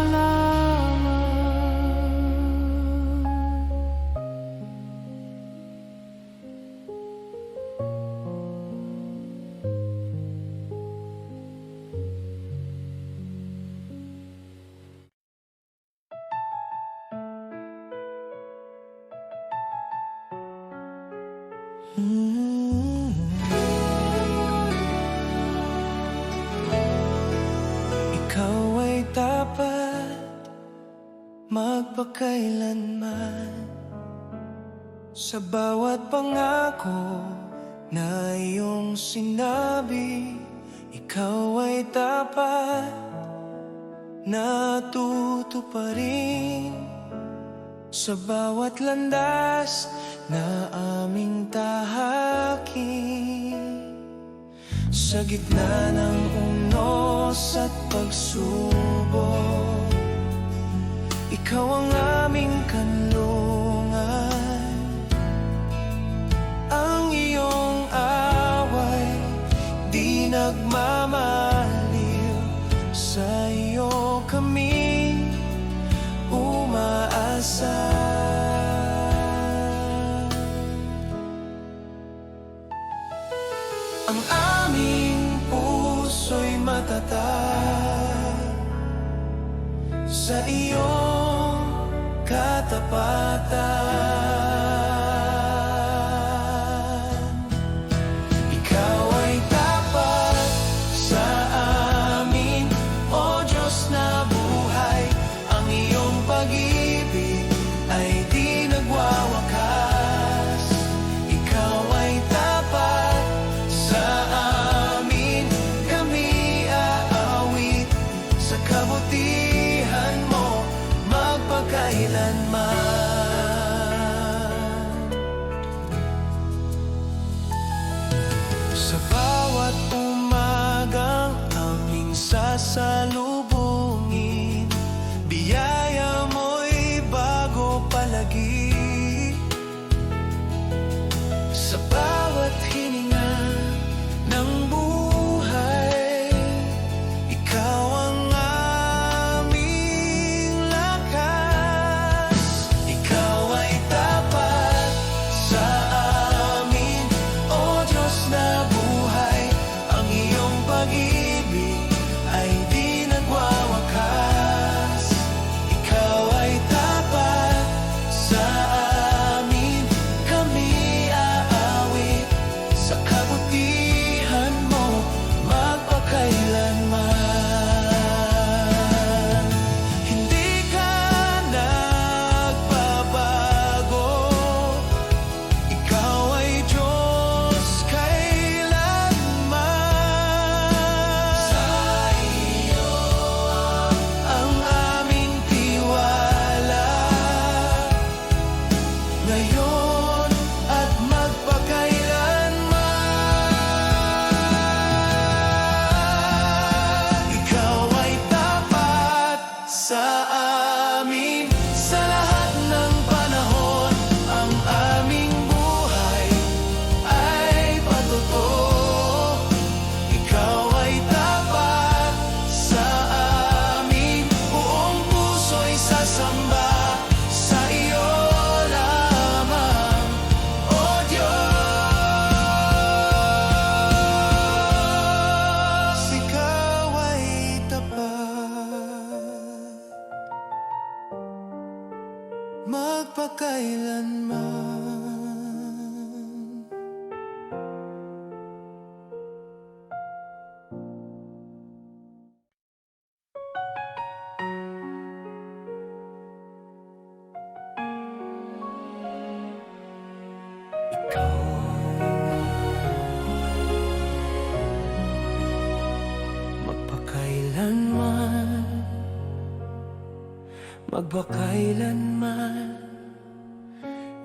Ikaw ay dapat magpakailanman sa bawat pangako na iyong sinabi. Ikaw ay dapat natutuparin sa bawat landas na aming tahakin. Sa gitna ng unos at pagsubok, ikaw ang aming kanlungan. Ang iyong away di nagmamaliw, sa iyo kami umaasa. Ang aming puso'y matatag sa iyong katapatan. Ikaw ay tapat sa amin, O Diyos na buhay. Ang iyong pag-ibig ay di nagwawakas. Ikaw ay tapat sa amin, kami aawit sa kabutihan mo magpakailanman. Sa bawat umagang aming sasalubungin, biyaya mo'y bago palagi. Sa bawat hininga ng buhay, ikaw ang aming lakas. Ikaw ay tapat sa amin, O Diyos na buhay. Ang iyong pag-ibig ay di nagwawakas. Ikaw ay tapat sa amin, kami aawit sa kabutihan mo magpakailanman. Hindi ka nagbabago, ikaw ay Diyos kailanman. Sa iyo ang aming tiwala, ngayon at magpakailanman. Ikaw ay tapat sa amin sa lahat ng panahon. Ang aming buhay ay patuto. Ikaw ay tapat sa amin, buong puso'y sasamba sa iyo lamang, O Diyos. Ikaw ay tapat magpakailanman. Ikaw magpakailanman, magpakailanman.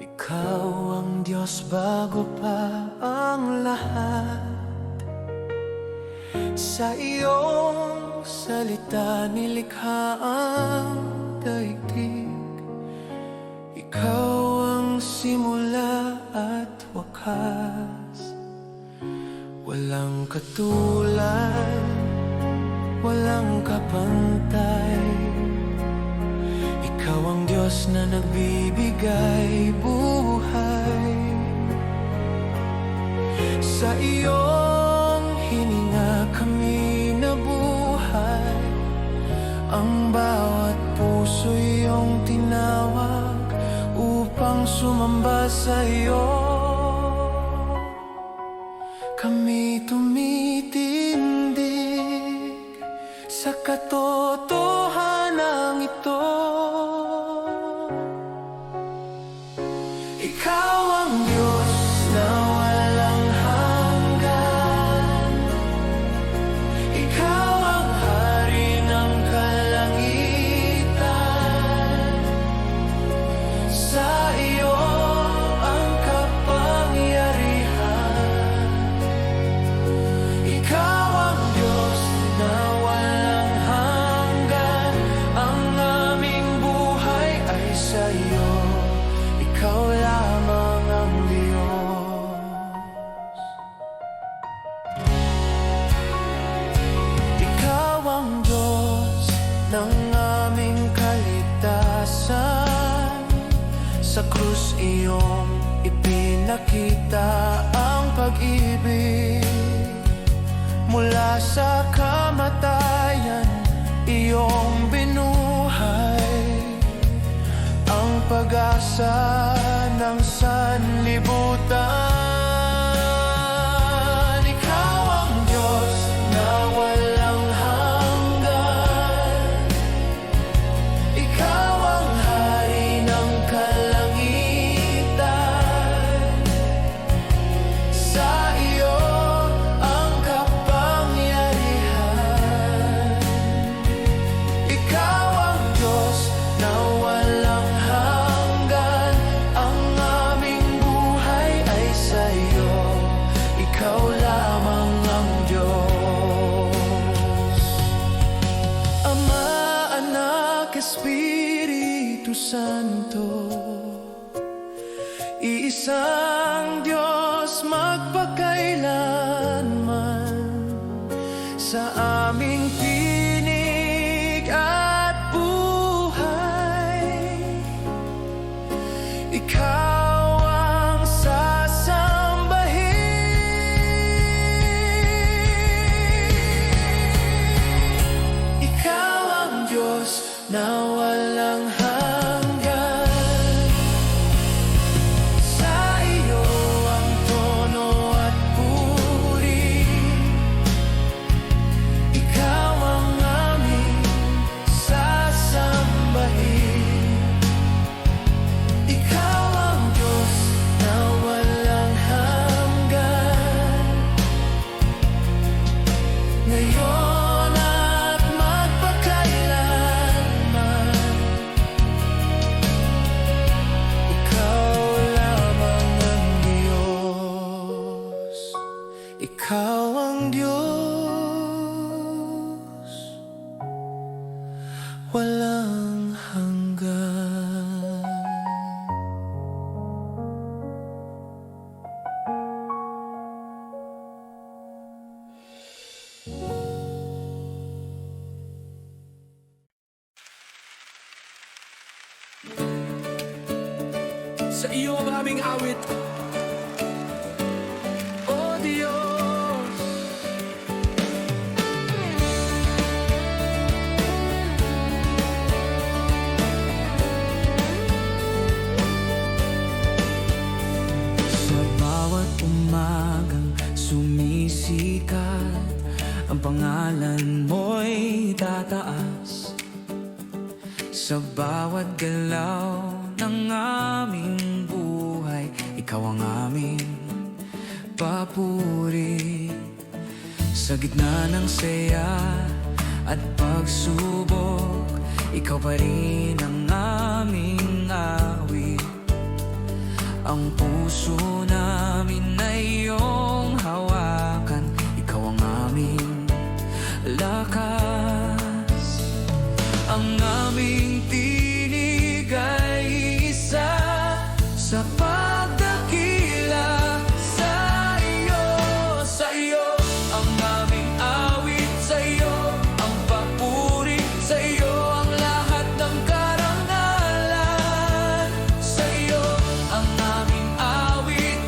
Ikaw ang Diyos bago pa ang lahat. Sa iyong salita nilikha ang daigdig. Ikaw ang simula at wakas. Walang katulad, walang kapantay. Ikaw ang Diyos na nagbibigay buhay. Sa iyong hininga kami nabuhay. Ang bawat puso iyong tinawag upang sumamba sa iyo. Kami tumitindig sa katotohanan ito. Ikaw ang Diyos na walang hanggan. Ikaw ang hari ng kalangitan. Sa iyo ang kapangyarihan. Ikaw ang Diyos na walang hanggan. Ang aming buhay ay sa iyo. Ikaw lamang ang Diyos. Ikaw ang Diyos ng aming kaligtasan. Sa krus iyong ipinakita ang pag-ibig. Mula sa kamatayan, iyong binuhay ang pag-asa ng sanlibutan. Ikaw ang Diyos na walang hanggan. Ikaw ang hari ng kalangitan. Sa iyo ang kapangyarihan. Ikaw ang Diyos na walang hanggan. Ang aming buhay ay sa iyo. Ikaw lamang ang Diyos. Ama, Anak, Espiritu Santo, iisang Diyos magpakailanman. Sa aming tinig at buhay, ikaw ang sasambahin. Ikaw ang Diyos na walang hanggan. Sa iyo ang tono at puri. Ikaw ang aming sasambahin. Ikaw ang Diyos na walang hanggan. Ngayon at magpakailanman. Ikaw lamang ang Diyos. Ikaw ang Diyos, walang hanggan. Sa iyo ang aming awit, O Diyos. Sa bawat umagang sumisikat, ang pangalan mo'y tataas. Sa bawat galaw ng aming buhay, ikaw ang aming papuri. Sa gitna ng saya at pagsubok, ikaw pa rin ang aming awit. Ang puso namin ay iyong hawakan. Ikaw ang aming lakas. Ang aming tinig ay isa sa pagdakila sa iyo. Sa iyo ang aming awit, sa iyo ang papuri, sa iyo ang lahat ng karangalan. Sa iyo ang aming awit,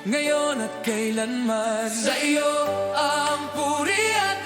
ngayon at kailanman. Sa iyo ang puri at